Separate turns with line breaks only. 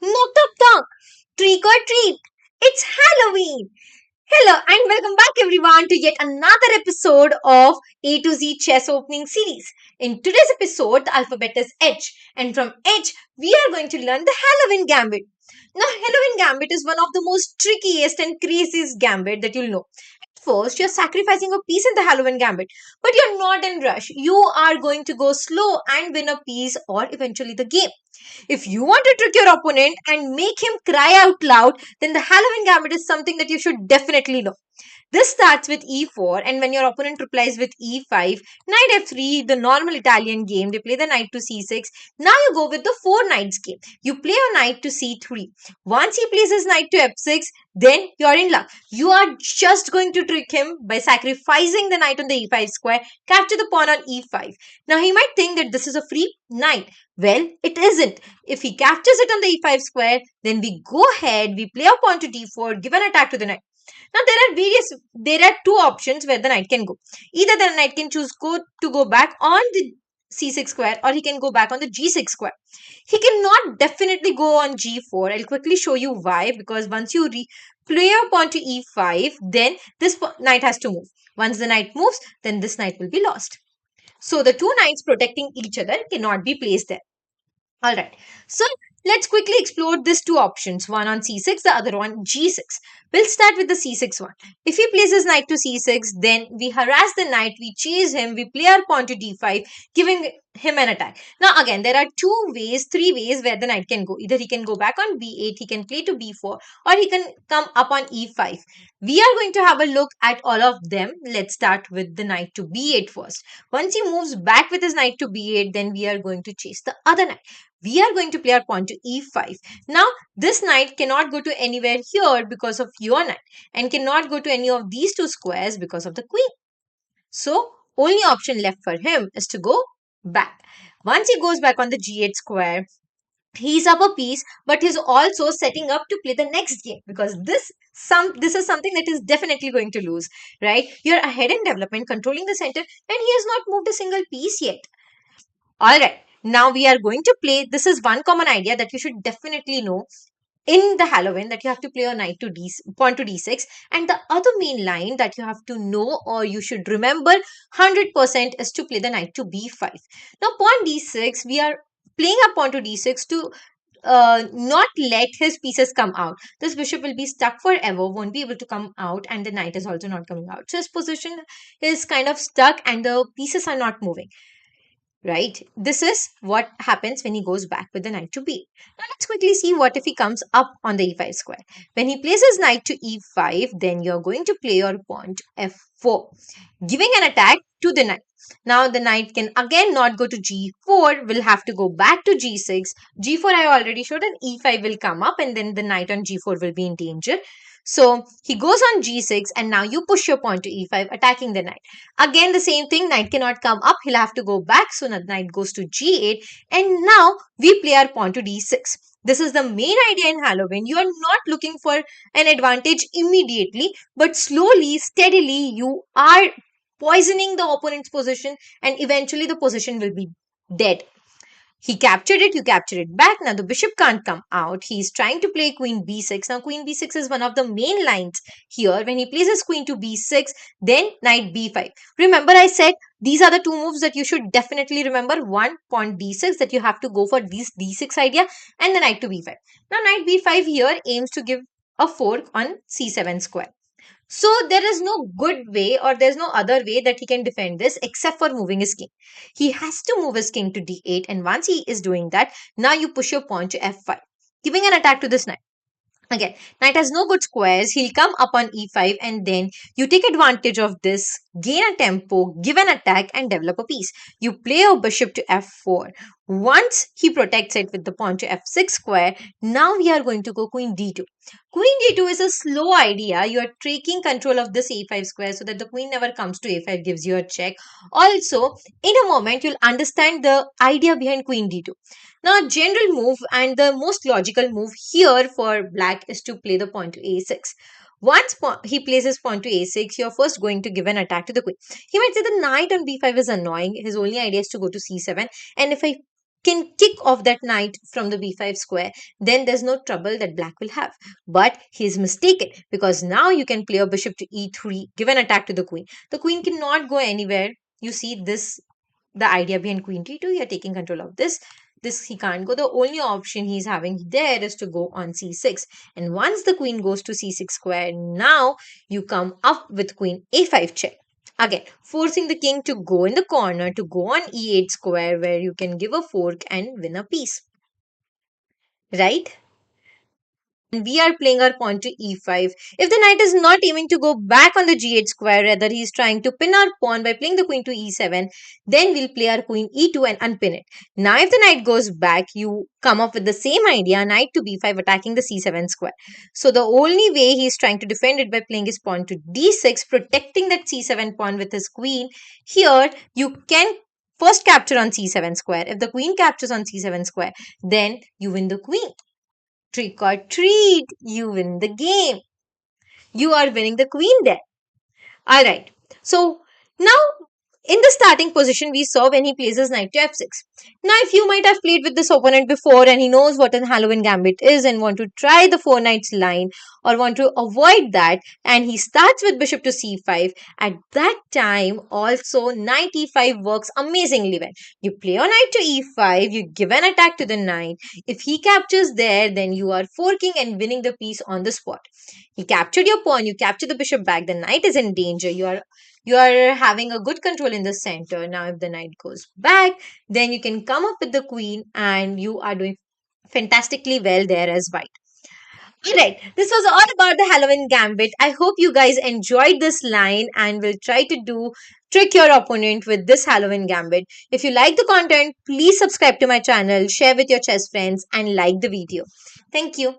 Knock, knock, knock. Trick or treat. It's Halloween. Hello and welcome back everyone to yet another episode of A to Z chess opening series. In today's episode, the alphabet is H, and from H, we are going to learn the Halloween Gambit. Now, Halloween Gambit is one of the most trickiest and craziest gambit that you'll know. First, you're sacrificing a piece in the Halloween Gambit, but you're not in rush. You are going to go slow and win a piece or eventually the game. If you want to trick your opponent and make him cry out loud, then the Halloween Gambit is something that you should definitely know. This starts with e4, and when your opponent replies with e5, knight f3, the normal Italian game, they play the knight to c6. Now you go with the four knights game. You play a knight to c3. Once he plays his knight to f6, then you're in luck. You are just going to trick him by sacrificing the knight on the e5 square, capture the pawn on e5. Now he might think that this is a free knight. Well, it isn't. If he captures it on the e5 square, then we go ahead, we play a pawn to d4, give an attack to the knight. Now there are two options where the knight can go. Either the knight can choose to go back on the c6 square, or he can go back on the g6 square. He cannot definitely go on g4. I'll quickly show you why, because once you play a pawn to e5, then this knight has to move. Once the knight moves, then this knight will be lost. So the two knights protecting each other cannot be placed there. All right. So let's quickly explore these two options, one on c6, the other one g6. We'll start with the c6 one. If he places knight to c6, then we harass the knight, we chase him, we play our pawn to d5, giving him an attack. Now again, there are three ways where the knight can go. Either he can go back on b8, he can play to b4, or he can come up on e5. We are going to have a look at all of them. Let's start with the knight to b8 first. Once he moves back with his knight to b8, then we are going to chase the other knight. We are going to play our pawn to e5. Now, this knight cannot go to anywhere here because of your knight, and cannot go to any of these two squares because of the queen. So, only option left for him is to go back. Once he goes back on the g8 square, he's up a piece, but he's also setting up to play the next game, because this is something that is definitely going to lose, right? You're ahead in development, controlling the center, and he has not moved a single piece yet. All right. Now we are going to play. This is one common idea that you should definitely know in the Halloween, that you have to play a knight to pawn to d6, and the other main line that you have to know or you should remember 100% is to play the knight to b5. Now pawn d6, we are playing a pawn to d6 to not let his pieces come out. This bishop will be stuck forever, won't be able to come out, and the knight is also not coming out. So his position is kind of stuck and the pieces are not moving. Right? This is what happens when he goes back with the knight to b. Now let's quickly see what if he comes up on the e5 square. When he places knight to e5, then you're going to play your pawn to f4, giving an attack to the knight. Now the knight can again not go to g4, will have to go back to g6. g4 I already showed, and e5 will come up, and then the knight on g4 will be in danger. So he goes on g6, and now you push your pawn to e5, attacking the knight. Again, the same thing, knight cannot come up, he'll have to go back, so the knight goes to g8, and now we play our pawn to d6. This is the main idea in Halloween. You are not looking for an advantage immediately, but slowly, steadily, you are poisoning the opponent's position, and eventually the position will be dead. He captured it, you capture it back. Now the bishop can't come out. He's trying to play queen b6. Now queen b6 is one of the main lines here. When he places queen to b6, then knight b5. Remember I said these are the two moves that you should definitely remember. One, pawn d6, that you have to go for this d6 idea, and the knight to b5. Now knight b5 here aims to give a fork on c7 square. So there is no good way, or there's no other way that he can defend this except for moving his king. He has to move his king to d8, and once he is doing that, now you push your pawn to f5, giving an attack to this knight. Again, knight has no good squares. He'll come up on e5, and then you take advantage of this, gain a tempo, give an attack, and develop a piece. You play your bishop to f4. Once he protects it with the pawn to f6 square, now we are going to go queen d2. Queen d2 is a slow idea. You are taking control of this a5 square so that the queen never comes to a5, gives you a check. Also, in a moment, you'll understand the idea behind queen d2. Now, general move and the most logical move here for black is to play the pawn to a6. Once he places pawn to a6, you're first going to give an attack to the queen. He might say the knight on b5 is annoying. His only idea is to go to c7. And if I can kick off that knight from the b5 square, then there's no trouble that black will have. But he's mistaken, because now you can play a bishop to e3, give an attack to the queen. The queen cannot go anywhere. You see this, the idea behind queen d2, you're taking control of this he can't go. The only option he's having there is to go on c6, and once the queen goes to c6 square, now you come up with queen a5 check, again forcing the king to go in the corner, to go on e8 square, where you can give a fork and win a piece, right? We are playing our pawn to e5. If the knight is not aiming to go back on the g8 square, rather he is trying to pin our pawn by playing the queen to e7, then we'll play our queen e2 and unpin it. Now if the knight goes back, you come up with the same idea, knight to b5 attacking the c7 square. So the only way he is trying to defend it by playing his pawn to d6, protecting that c7 pawn with his queen. Here you can first capture on c7 square. If the queen captures on c7 square, then you win the queen. Trick or treat, you win the game. You are winning the queen there. All right. So now in the starting position, we saw when he plays his knight to f6. Now, if you might have played with this opponent before and he knows what a Halloween Gambit is and want to try the four knights line or want to avoid that, and he starts with bishop to c5, at that time also knight e5 works amazingly well. You play on knight to e5, you give an attack to the knight. If he captures there, then you are forking and winning the piece on the spot. He captured your pawn, you capture the bishop back, the knight is in danger. You are having a good control in the center. Now if the knight goes back, then you can come up with the queen and you are doing fantastically well there as white. Alright, this was all about the Halloween Gambit. I hope you guys enjoyed this line and will try to do trick your opponent with this Halloween Gambit. If you like the content, please subscribe to my channel, share with your chess friends and like the video. Thank you.